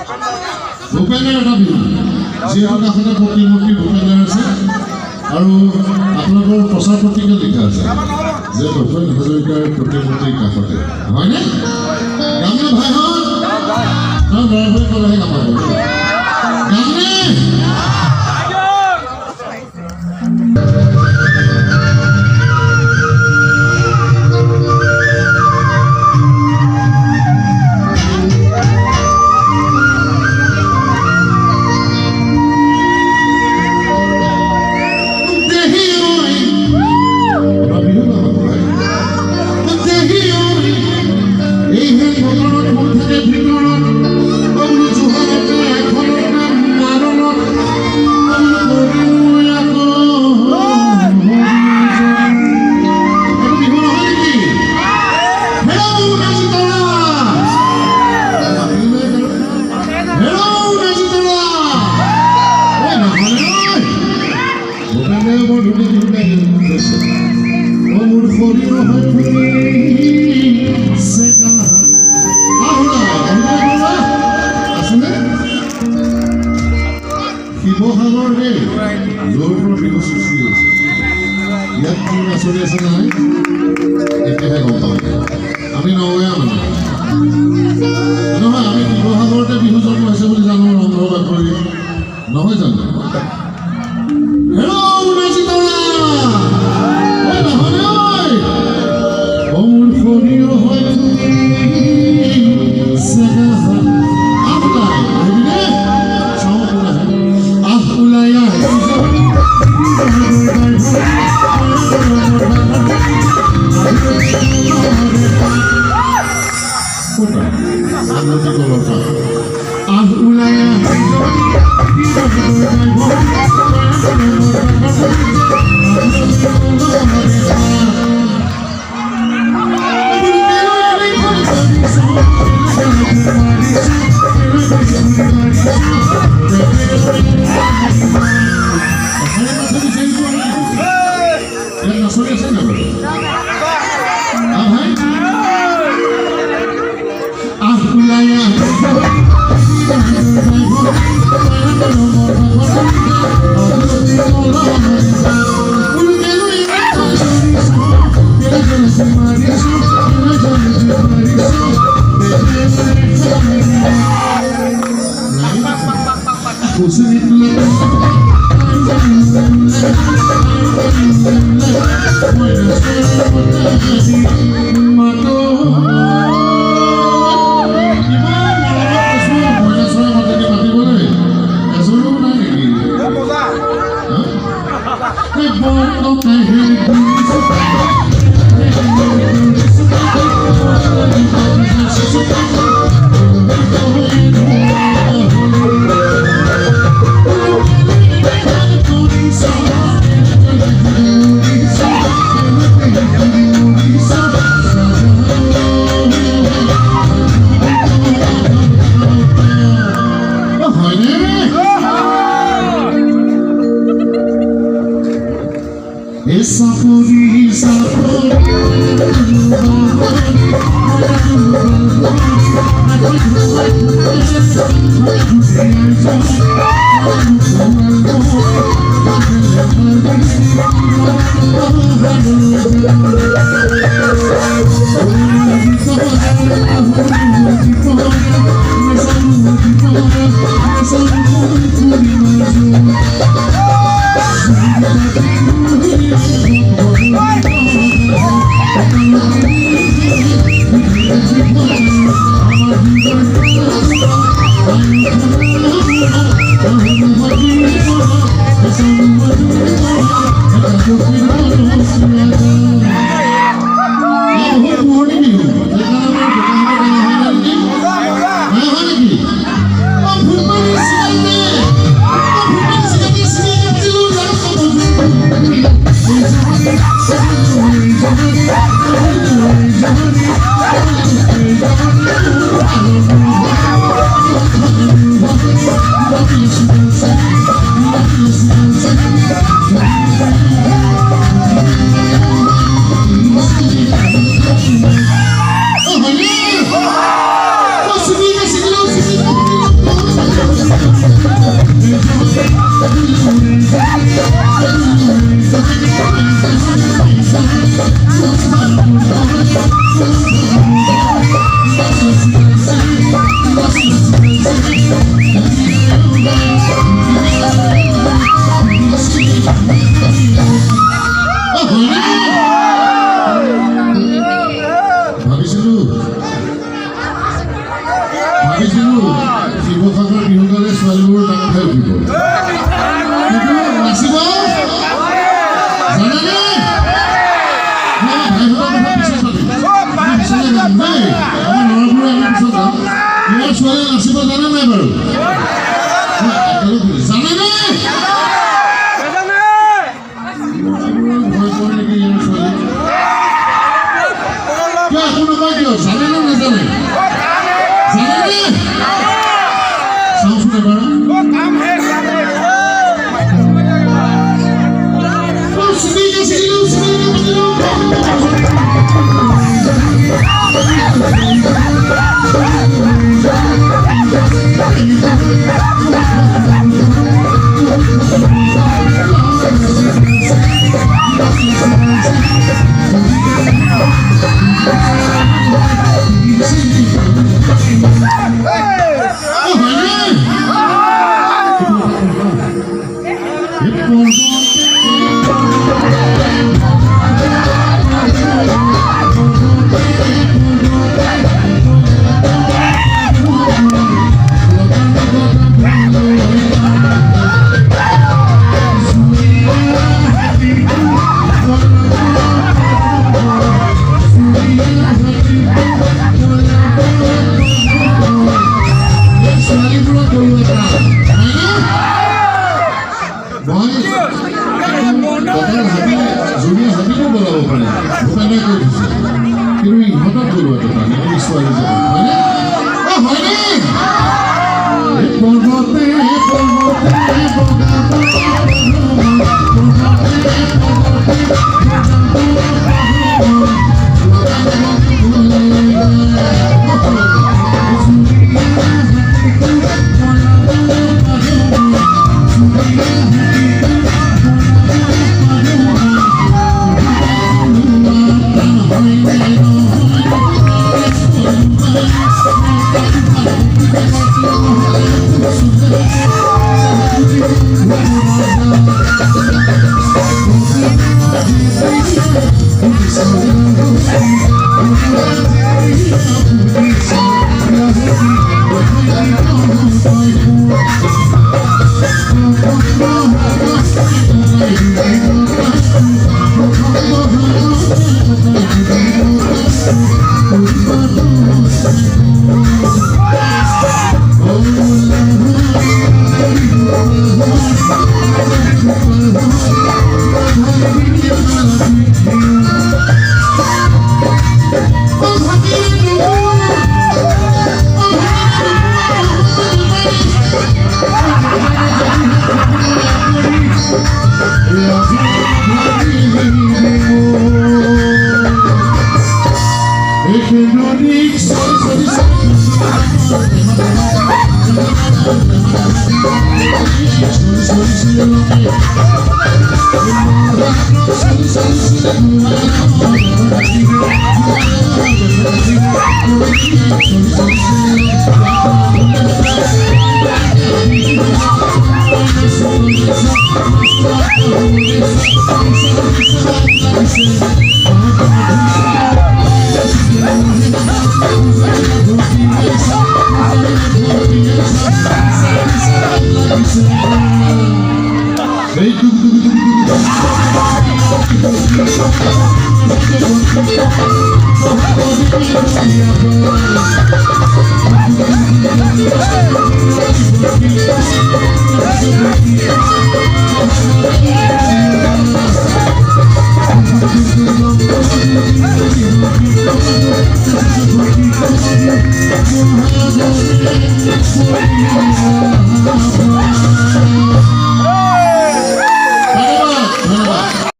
ভূপেন্দ্ৰৰ এটা বিহু যিহেতু কাষতে প্ৰতিমূৰ্তি ভূপেন্দ্ৰ আছে আৰু আপোনালোকৰ প্ৰচাৰ পত্ৰিকা লিখা আছে যে ভূপেন হাজৰিকাৰ প্ৰতিমূৰ্তিৰ কাষতে হয়নে গামনে ভাইহঁত ল'ৰাবোৰে ক'লেহে কামাব গামনে শিৱসাগৰ হে য'ৰ পৰা বিহু সৃষ্টি হৈছে ইয়াত কি নাচনি আছে নহয় এতিয়াহে গম পাওঁ আমি নগৈয়া মানে নহয় আমি শিৱসাগৰতে বিহু জন্ম হৈছে বুলি জানো ৰংঘৰ বাকৰি নহয় জানো ভাবিছিলোঁ শিৱসাগৰ বিহুগালে ছোৱালীবোৰ ডাঙৰ খাই উঠিব কিন্তু নাচিব জানেনে ভাইহঁতৰ কথা পিছত পাতিম পিছলৈ যাম দেই আমাৰ ল'ৰাবোৰে আমি পিছত যাম ইয়াৰ ছোৱালী নাচিব জানে নাই বাৰু জানেনে ভয় কৰে নেকি ইয়াৰ ছোৱালী কিয় একো নকয় কিয় জানে নে নাজানে জানেনে চাওঁচোন এবাৰ কিন্তু ইহঁতক গ'লো এটা ছোৱালী হয়নে হয়নে পৰ্বতে